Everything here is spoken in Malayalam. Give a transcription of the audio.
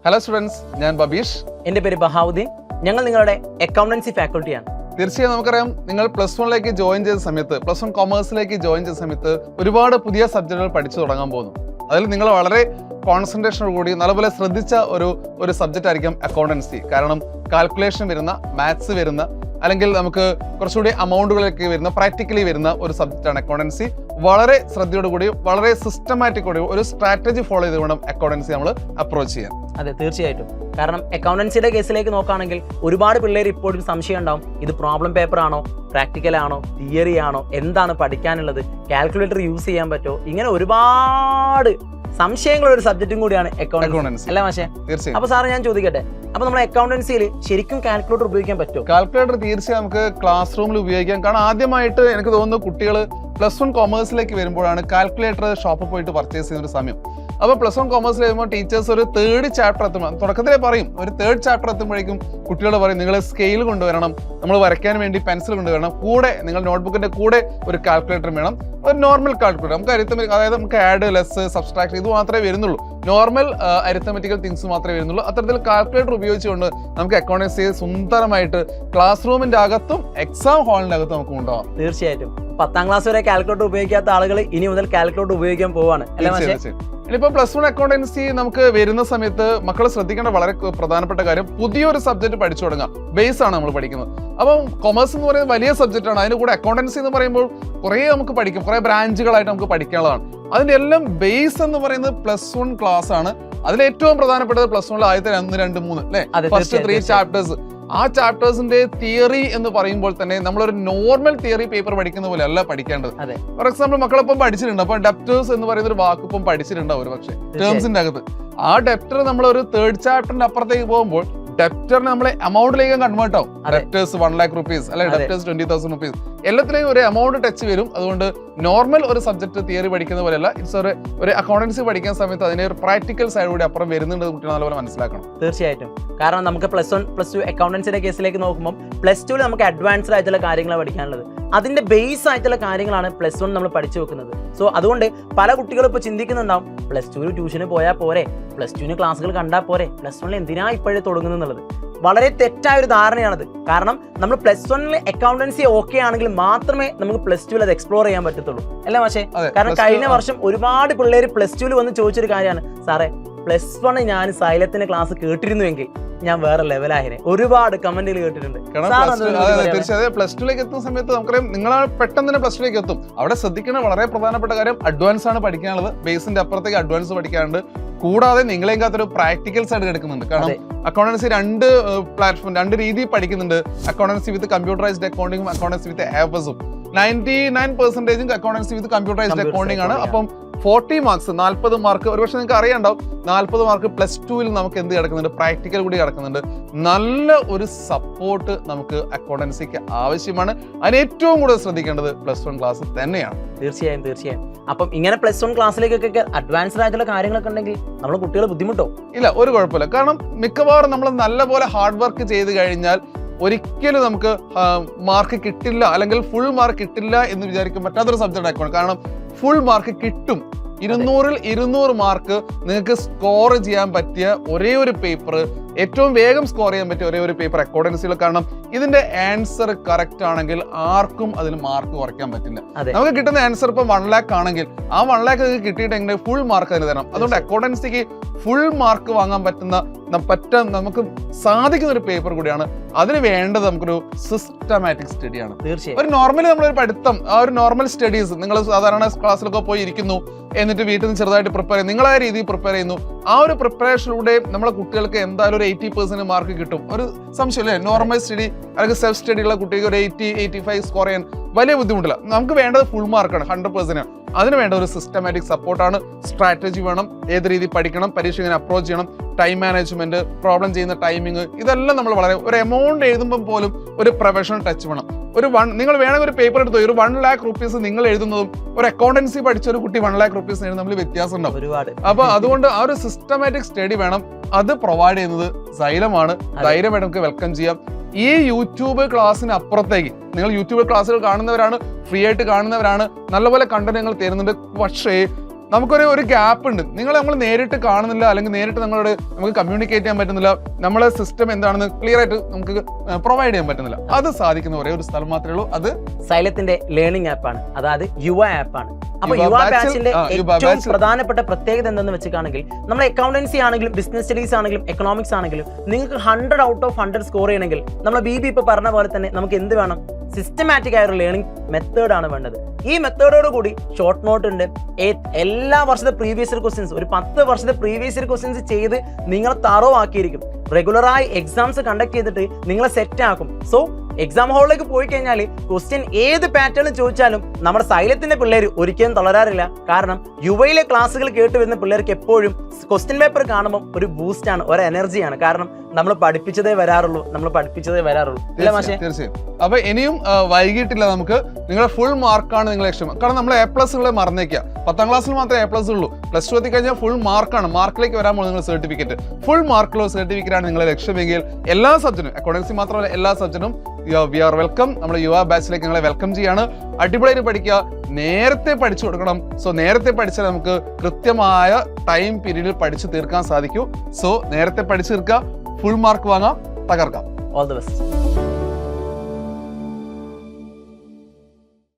ഹലോ സ്റ്റുഡൻസ്, ഞാൻ ബബീഷ്. എൻ്റെ പേര് ബഹാവുദ്ദീൻ. ഞങ്ങൾ നിങ്ങളുടെ അക്കൗണ്ടൻസി ഫാക്കൽറ്റിയാണ്. തീർച്ചയായും നമുക്കറിയാം, നിങ്ങൾ +1 ജോയിൻ ചെയ്ത സമയത്ത്, +1 കൊമേഴ്സിലേക്ക് ജോയിൻ ചെയ്ത സമയത്ത് ഒരുപാട് പുതിയ സബ്ജക്റ്റുകൾ പഠിച്ചു തുടങ്ങാൻ പോകുന്നു. അതിൽ നിങ്ങൾ വളരെ കോൺസെൻട്രേഷനോട് കൂടി നല്ലപോലെ ശ്രദ്ധിച്ച ഒരു സബ്ജക്റ്റ് ആയിരിക്കും അക്കൗണ്ടൻസി. കാരണം കാൽക്കുലേഷൻ വരുന്ന, മാത്സ് വരുന്ന, അല്ലെങ്കിൽ നമുക്ക് കുറച്ചുകൂടി അമൗണ്ടുകളൊക്കെ വരുന്ന, പ്രാക്ടിക്കലി വരുന്ന ഒരു സബ്ജക്റ്റാണ് അക്കൗണ്ടൻസി. വളരെ ശ്രദ്ധയോടുകൂടി, വളരെ സിസ്റ്റമാറ്റിക്കോടെ ഒരു സ്ട്രാറ്റജി ഫോളോ ചെയ്ത് വേണം അക്കൗണ്ടൻസി നമ്മൾ അപ്രോച്ച് ചെയ്യാൻ. അതെ, തീർച്ചയായിട്ടും. കാരണം അക്കൗണ്ടൻസിയുടെ കേസിലേക്ക് നോക്കുകയാണെങ്കിൽ ഒരുപാട് പിള്ളേർ ഇപ്പോഴും സംശയം ഉണ്ടാവും, ഇത് പ്രോബ്ലം പേപ്പർ ആണോ, പ്രാക്ടിക്കൽ ആണോ, തിയറി ആണോ, എന്താണ് പഠിക്കാനുള്ളത്, കാൽക്കുലേറ്റർ യൂസ് ചെയ്യാൻ പറ്റുമോ, ഇങ്ങനെ ഒരുപാട് സംശയങ്ങളുള്ള ഒരു സബ്ജക്റ്റും കൂടിയാണ് അക്കൗണ്ടൻസി അല്ലേ മാഷേ? തീർച്ചയായും. അപ്പൊ സാറ് ഞാൻ ചോദിക്കട്ടെ, അപ്പൊ നമ്മൾ അക്കൗണ്ടൻസിയിൽ ശരിക്കും കാൽക്കുലേറ്റർ ഉപയോഗിക്കാൻ പറ്റുമോ? കാൽക്കുലേറ്റർ തീർച്ചയായും നമുക്ക് ക്ലാസ് റൂമിൽ ഉപയോഗിക്കാം. കാരണം ആദ്യമായിട്ട് എനിക്ക് തോന്നുന്നു കുട്ടികൾ +1 കൊമേഴ്സിലേക്ക് വരുമ്പോഴാണ് കാൽക്കുലേറ്റർ ഷോപ്പിൽ പോയിട്ട് പർച്ചേസ് ചെയ്യുന്ന ഒരു സമയം. അപ്പോൾ +1 കൊമേഴ്സിൽ വരുമ്പോൾ ടീച്ചേഴ്സ് ഒരു 3rd ചാപ്റ്റർ എത്തുമ്പോൾ, തുടക്കത്തിലേ പറയും, ഒരു 3rd ചാപ്റ്റർ എത്തുമ്പോഴേക്കും കുട്ടികളോട് പറയും, നിങ്ങൾ സ്കെയിൽ കൊണ്ടുവരണം, നമ്മൾ വരയ്ക്കാൻ വേണ്ടി പെൻസിൽ കൊണ്ടുവരണം, കൂടെ നിങ്ങൾ നോട്ട്ബുക്കിന്റെ കൂടെ ഒരു കാൽക്കുലേറ്റർ വേണം. ഒരു നോർമൽ കാൽക്കുലേറ്റർ, നമുക്ക് അരിത്തമെറ്റിക്, അതായത് നമുക്ക് ആഡ്, ലെസ്, സബ്സ്ട്രാക്ട് ഇത് മാത്രമേ വരുന്നുള്ളൂ. നോർമൽ അരിത്തമെറ്റിക്കൽ തിങ്സ് മാത്രമേ വരുന്നുള്ളൂ. അത്തരത്തിൽ കാൽക്കുലേറ്റർ ഉപയോഗിച്ചുകൊണ്ട് നമുക്ക് അക്കൗണ്ടൻസി സുന്ദരമായിട്ട് ക്ലാസ് റൂമിന്റെ അകത്തും എക്സാം ഹാളിന്റെ അകത്തും നമുക്ക് കൊണ്ടുപോകാം. തീർച്ചയായിട്ടും. 10ാം ക്ലാസ് വരെ കാൽക്കുലേറ്റർ ഉപയോഗിക്കാത്ത ആളുകൾ ഇനി മുതൽ കാൽക്കുലേറ്റർ ഉപയോഗിക്കാൻ പോവാണ് അല്ലേ മാഷേ? ഇനിയിപ്പോൾ +1 അക്കൗണ്ടൻസി നമുക്ക് വരുന്ന സമയത്ത് മക്കൾ ശ്രദ്ധിക്കേണ്ട വളരെ പ്രധാനപ്പെട്ട കാര്യം, പുതിയൊരു സബ്ജക്ട് പഠിച്ചു തുടങ്ങാം. ബേസ് ആണ് നമ്മൾ പഠിക്കുന്നത്. അപ്പം കൊമേഴ്സ് എന്ന് പറയുന്നത് വലിയ സബ്ജക്റ്റ് ആണ്. അതിന് കൂടെ അക്കൗണ്ടൻസി എന്ന് പറയുമ്പോൾ കുറേ നമുക്ക് പഠിക്കും, കുറേ ബ്രാഞ്ചുകളായിട്ട് നമുക്ക് പഠിക്കാനുള്ളതാണ്. അതിന്റെ എല്ലാം ബേസ് എന്ന് പറയുന്നത് +1 ക്ലാസ് ആണ്. അതിൽ ഏറ്റവും പ്രധാനപ്പെട്ടത് +1 ആദ്യത്തെ 1, 2, 3 അല്ലെ, ഫസ്റ്റ് 3 ചാപ്റ്റേഴ്സ്. ആ ചാപ്റ്റേഴ്സിന്റെ തിയറി എന്ന് പറയുമ്പോൾ തന്നെ നമ്മളൊരു നോർമൽ തിയറി പേപ്പർ പഠിക്കുന്ന പോലെ അല്ല പഠിക്കേണ്ടത്. ഫോർ എക്സാമ്പിൾ, മക്കളിപ്പം പഠിച്ചിട്ടുണ്ട്, അപ്പൊ ഡെപ്റ്റേഴ്സ് എന്ന് പറയുന്ന ഒരു വാക്ക് ഇപ്പം പഠിച്ചിട്ടുണ്ടാവും ഒരു പക്ഷേ ടേംസിന്റെ അകത്ത്. ആ ഡെപ്റ്റർ നമ്മൾ ഒരു 3rd ചാപ്റ്ററിന്റെ അപ്പുറത്തേക്ക് പോകുമ്പോൾ ഡെപ്റ്ററിന് നമ്മളെ എമൗണ്ടിലേക്ക് കൺവേർട്ട് ആവും. ഡെപ്റ്റേഴ്സ് 1 lakh rupees അല്ലെ, ഡെപ്റ്റേഴ്സ് 20,000 rupees, എല്ലാത്തിലെയും ഒരു എമൗണ്ട് ടച്ച് വരും. അതുകൊണ്ട് നോർമൽ ഒരു സബ്ജക്ട് തിയറി പഠിക്കുന്ന പോലെയല്ല, ഇറ്റ്സ് ഒരു അക്കൗണ്ടൻസി പഠിക്കുന്ന സമയത്ത് അതിനെ ഒരു പ്രാക്ടിക്കൽ സൈഡ് കൂടി അപ്പുറം വരുന്നുണ്ട്, കുട്ടികൾ നല്ലപോലെ മനസ്സിലാക്കണം. തീർച്ചയായിട്ടും. കാരണം നമുക്ക് +1 +2 അക്കൗണ്ടൻസിന്റെ കേസിലേക്ക് നോക്കുമ്പോൾ +2 നമുക്ക് അഡ്വാൻസ്ഡ് ആയിട്ടുള്ള കാര്യങ്ങളാണ് പഠിക്കാനുള്ളത്. അതിന്റെ ബേസ് ആയിട്ടുള്ള കാര്യങ്ങളാണ് +1 നമ്മൾ പഠിച്ചു വെക്കുന്നത്. സോ അതുകൊണ്ട് പല കുട്ടികളും ഇപ്പോൾ ചിന്തിക്കുന്നുണ്ടാവും, +2 ട്യൂഷന് പോയാൽ പോരെ, +2 ക്ലാസ്സുകൾ കണ്ടാൽ പോരെ, +1 എന്തിനാ ഇപ്പോഴേ തുടങ്ങുന്നുള്ളത്. വളരെ തെറ്റായ ഒരു ധാരണയാണത്. കാരണം നമ്മൾ +1 അക്കൗണ്ടൻസി ഓക്കെ ആണെങ്കിൽ മാത്രമേ നമുക്ക് +2 അത് എക്സ്പ്ലോർ ചെയ്യാൻ പറ്റത്തുള്ളൂ അല്ലേ മാഷേ? കാരണം കഴിഞ്ഞ വർഷം ഒരുപാട് പിള്ളേർ +2 വന്ന് ചോദിച്ചൊരു കാര്യമാണ്, സാറേ +1 ഞാൻ സൈലത്തിന്റെ ക്ലാസ് കേട്ടിരുന്നുവെങ്കിൽ ഞാൻ വേറെ ലെവലായിരുന്നു. ഒരുപാട് കമന്റുകൾ കേട്ടിട്ടുണ്ട്. തീർച്ചയായും +2 എത്തുന്ന സമയത്ത് നമുക്കറിയാം, നിങ്ങൾ പെട്ടെന്ന് തന്നെ +2 എത്തും. അവിടെ ശ്രദ്ധിക്കുന്ന വളരെ പ്രധാനപ്പെട്ട കാര്യം, അഡ്വാൻസ് ആണ് പഠിക്കാനുള്ളത്. ബേസിന്റെ അപ്പുറത്തേക്ക് അഡ്വാൻസ് പഠിക്കാനുണ്ട്. കൂടാതെ നിങ്ങളെക്കാത്തൊരു പ്രാക്ടിക്കൽ സൈഡ് എടുക്കുന്നുണ്ട്. കാരണം അക്കൗണ്ടൻസി 2 പ്ലാറ്റ്ഫോം, 2 രീതിയിൽ പഠിക്കുന്നുണ്ട്. അക്കൗണ്ടൻസി വിത്ത് കമ്പ്യൂട്ടറൈസ്ഡ് അക്കൗണ്ടിങ്ങും അക്കൗണ്ടൻസി വിത്ത് ആപ്പസും. 99% അക്കൗണ്ടൻസി വിത്ത് കമ്പ്യൂട്ടറൈസ്ഡ് അക്കൗണ്ടിങ് ആണ്. അപ്പം 40 മാർക്സ്, 40 മാർക്ക്, ഒരുപക്ഷെ നിങ്ങൾക്ക് അറിയാണ്ടാവും, 40 മാർക്ക് +2 നമുക്ക് എന്ത് കിടക്കുന്നുണ്ട്, പ്രാക്ടിക്കൽ കൂടി കിടക്കുന്നുണ്ട്. നല്ല ഒരു സപ്പോർട്ട് നമുക്ക് അക്കൗണ്ടൻസിക്ക് ആവശ്യമാണ്. അതിന് ഏറ്റവും കൂടുതൽ ശ്രദ്ധിക്കേണ്ടത് +1 ക്ലാസ് തന്നെയാണ്. തീർച്ചയായും. അപ്പം ഇങ്ങനെ +1 ക്ലാസ്സിലേക്കൊക്കെ അഡ്വാൻസ്ഡ് ആയിട്ടുള്ള കാര്യങ്ങളൊക്കെ ഉണ്ടെങ്കിൽ നമ്മൾ കുട്ടികൾ ബുദ്ധിമുട്ടോ? ഇല്ല, ഒരു കുഴപ്പമില്ല. കാരണം മിക്കവാറും നമ്മൾ നല്ലപോലെ ഹാർഡ് വർക്ക് ചെയ്ത് കഴിഞ്ഞാൽ ഒരിക്കലും നമുക്ക് മാർക്ക് കിട്ടില്ല, അല്ലെങ്കിൽ ഫുൾ മാർക്ക് കിട്ടില്ല എന്ന് വിചാരിക്കാൻ പറ്റാത്തൊരു സബ്ജക്റ്റ് അക്കൗണ്ട്. കാരണം ഫുൾ മാർക്ക് കിട്ടും. 200-ൽ 200 മാർക്ക് നിങ്ങൾക്ക് സ്കോർ ചെയ്യാൻ പറ്റിയ ഒരേ ഒരു പേപ്പർ, ഏറ്റവും വേഗം സ്കോർ ചെയ്യാൻ പറ്റിയ ഒരേ ഒരു പേപ്പർ അക്കൗണ്ടൻസിയിൽ. കാരണം ഇതിന്റെ ആൻസർ കറക്റ്റ് ആണെങ്കിൽ ആർക്കും അതിന് മാർക്ക് കുറയ്ക്കാൻ പറ്റില്ല. നമുക്ക് കിട്ടുന്ന ആൻസർ ഇപ്പം 1 lakh ആണെങ്കിൽ ആ 1 lakh കിട്ടിയിട്ടെങ്കിൽ ഫുൾ മാർക്ക് അതിന് തരണം. അതുകൊണ്ട് അക്കൗണ്ടൻസിക്ക് ഫുൾ മാർക്ക് വാങ്ങാൻ പറ്റുന്ന നമുക്ക് സാധിക്കുന്ന ഒരു പേപ്പർ കൂടിയാണ്. അതിന് വേണ്ടത് നമുക്കൊരു സിസ്റ്റമാറ്റിക് സ്റ്റഡിയാണ്. ഒരു നോർമലി നമ്മളൊരു പഠിത്തം, ആ ഒരു നോർമൽ സ്റ്റഡീസ്, നിങ്ങൾ സാധാരണ ക്ലാസ്സിലൊക്കെ പോയി ഇരിക്കുന്നു, എന്നിട്ട് വീട്ടിൽ നിന്ന് ചെറുതായിട്ട് പ്രിപ്പയർ ചെയ്യും, നിങ്ങളായ രീതിയിൽ പ്രിപ്പയർ ചെയ്യുന്നു. ആ ഒരു പ്രിപ്പറേഷനിലൂടെ നമ്മളെ കുട്ടികൾക്ക് എന്തായാലും ഒരു 80% മാർക്ക് കിട്ടും. ഒരു സംശയമില്ലേ? നോർമൽ സ്റ്റഡി അല്ലെങ്കിൽ സെൽഫ് സ്റ്റഡി ഉള്ള കുട്ടിക്ക് ഒരു 80-85 സ്കോർ ചെയ്യാൻ വലിയ ബുദ്ധിമുട്ടില്ല. നമുക്ക് വേണ്ടത് ഫുൾ മാർക്കാണ്, 100%. അതിന് വേണ്ട ഒരു സിസ്റ്റമാറ്റിക് സപ്പോർട്ടാണ്. സ്ട്രാറ്റജി വേണം, ഏത് രീതിയിൽ പഠിക്കണം, പരീക്ഷ ഇങ്ങനെ അപ്രോച്ച് ചെയ്യണം, ടൈം മാനേജ്മെന്റ്, പ്രോബ്ലം ചെയ്യുന്ന ടൈമിങ്, ഇതെല്ലാം നമ്മൾ വളരെ ഒരു എമൗണ്ട് എഴുതുമ്പോൾ പോലും ഒരു പ്രൊഫഷണൽ ടച്ച് വേണം. നിങ്ങൾ വേണമെങ്കിൽ ഒരു പേപ്പർ എടുത്തോ, ഒരു 1 lakh rupees നിങ്ങൾ എഴുതുന്നതും ഒരു അക്കൗണ്ടൻസി പഠിച്ച ഒരു കുട്ടി 1 lakh rupees എഴുതുന്ന തമ്മിൽ വ്യത്യാസം ഉണ്ടാവും ഒരുപാട്. അപ്പൊ അതുകൊണ്ട് ആ ഒരു സിസ്റ്റമാറ്റിക് സ്റ്റഡി വേണം. അത് പ്രൊവൈഡ് ചെയ്യുന്നത് സൈലമാണ്. ധൈര്യമായിട്ട് നമുക്ക് വെൽക്കം ചെയ്യാം. ഈ യൂട്യൂബ് ക്ലാസ്സിന് അപ്പുറത്തേക്ക് നിങ്ങൾ യൂട്യൂബ് ക്ലാസ്സുകൾ കാണുന്നവരാണ്, ഫ്രീ ആയിട്ട് കാണുന്നവരാണ്, നല്ലപോലെ കണ്ടന്റ് ഞങ്ങൾ തരുന്നുണ്ട്. പക്ഷേ നമുക്കൊരു ഗ്യാപ്പ് ഉണ്ട്. നമ്മൾ നേരിട്ട് കാണുന്നില്ല, അല്ലെങ്കിൽ നേരിട്ട് നമുക്ക് കമ്മ്യൂണിക്കേറ്റ് ചെയ്യാൻ പറ്റുന്നില്ല, നമ്മളെ സിസ്റ്റം എന്താണെന്ന് ക്ലിയർ ആയിട്ട് നമുക്ക് പ്രൊവൈഡ് ചെയ്യാൻ പറ്റുന്നില്ല. അത് സാധിക്കുന്ന ഒരേ ഒരു സ്ഥലം മാത്രമേ ഉള്ളൂ, അത് സൈലത്തിന്റെ ലേണിംഗ് ആപ്പാണ്, അതായത് യുവ ആപ്പാണ്. അപ്പൊ യുവ ബാച്ചിന്റെ ഏറ്റവും പ്രധാനപ്പെട്ട പ്രത്യേകത എന്തെന്ന് വെച്ചിട്ടാണെങ്കിൽ നമ്മൾ അക്കൗണ്ടൻസി ആണെങ്കിലും ബിസിനസ് സ്റ്റഡീസ് ആണെങ്കിലും എക്കണോമിക്സ് ആണെങ്കിലും നിങ്ങൾക്ക് 100 ഔട്ട് ഓഫ് 100 സ്കോർ ചെയ്യണമെങ്കിൽ നമ്മൾ BB ഇപ്പൊ പറഞ്ഞ പോലെ തന്നെ നമുക്ക് എന്ത് വേണം? സിസ്റ്റമാറ്റിക് ആയ ഒരു ലേണിംഗ് മെത്തേഡാണ് വേണ്ടത്. ഈ മെത്തേഡോട് കൂടി ഷോർട്ട് നോട്ട് ഉണ്ട്, എല്ലാ വർഷത്തെ പ്രീവിയസ് ഇയർ ക്വസ്റ്റ്യൻസ്, ഒരു 10 വർഷത്തെ പ്രീവിയസ് ഇയർ ക്വസ്റ്റ്യൻസ് ചെയ്ത് നിങ്ങളെ തറവാക്കിയിരിക്കും. റെഗുലറായി എക്സാംസ് കണ്ടക്ട് ചെയ്തിട്ട് നിങ്ങളെ സെറ്റ് ആക്കും. സോ എക്സാം ഹാളിലേക്ക് പോയി കഴിഞ്ഞാൽ ക്വസ്റ്റ്യൻ ഏത് പാറ്റേണിൽ ചോദിച്ചാലും നമ്മുടെ സൈലത്തിന്റെ പിള്ളേർ ഒരിക്കലും തളരാറില്ല. കാരണം യുവയിലെ ക്ലാസ്സുകൾ കേട്ട് വരുന്ന പിള്ളേർക്ക് എപ്പോഴും ക്വസ്റ്റ്യൻ പേപ്പർ കാണുമ്പോൾ ഒരു ബൂസ്റ്റ് ആണ്, ഒരു എനർജിയാണ്. കാരണം നമ്മൾ പഠിപ്പിച്ചതേ വരാറുള്ളൂ. ഇല്ല മാഷേ? തീർച്ചയായും. അപ്പൊ ഇനിയും വൈകിട്ടില്ല. നമുക്ക് നിങ്ങളുടെ ഫുൾ മാർക്കാണ് നിങ്ങൾ ലക്ഷ്യം. കാരണം നമ്മൾ A+കളെ മറന്നേക്കുക. 10ാം ക്ലാസ്സിൽ മാത്രമേ A+ ഉള്ളൂ. +2 എത്തിക്കഴിഞ്ഞാൽ ഫുൾ മാർക്കാണ്. മാർക്കിലേക്ക് വരാൻ പോകുന്ന നിങ്ങൾ സർട്ടിഫിക്കറ്റ്, ഫുൾ മാർക്കുള്ള സർട്ടിഫിക്കറ്റ് ആണ് നിങ്ങളെ ലക്ഷ്യമെങ്കിൽ എല്ലാ സബ്ജക്റ്റും, അക്കൗണ്ടൻസി മാത്രമല്ല എല്ലാ സബ്ജക്റ്റും വി ആർ വെൽക്കം. നമ്മുടെ യുവ ബാച്ചിലേക്ക് നിങ്ങളെ വെൽക്കം ചെയ്യാണ്. അടിപൊളിയായിട്ട് പഠിക്കുക, നേരത്തെ പഠിച്ചു കൊടുക്കണം. സോ നേരത്തെ പഠിച്ചാൽ നമുക്ക് കൃത്യമായ ടൈം പീരീഡിൽ പഠിച്ചു തീർക്കാൻ സാധിക്കൂ. സോ നേരത്തെ പഠിച്ചു തീർക്കുക, ഫുൾ മാർക്ക് വാങ്ങാം, തകർക്കാം. All the best.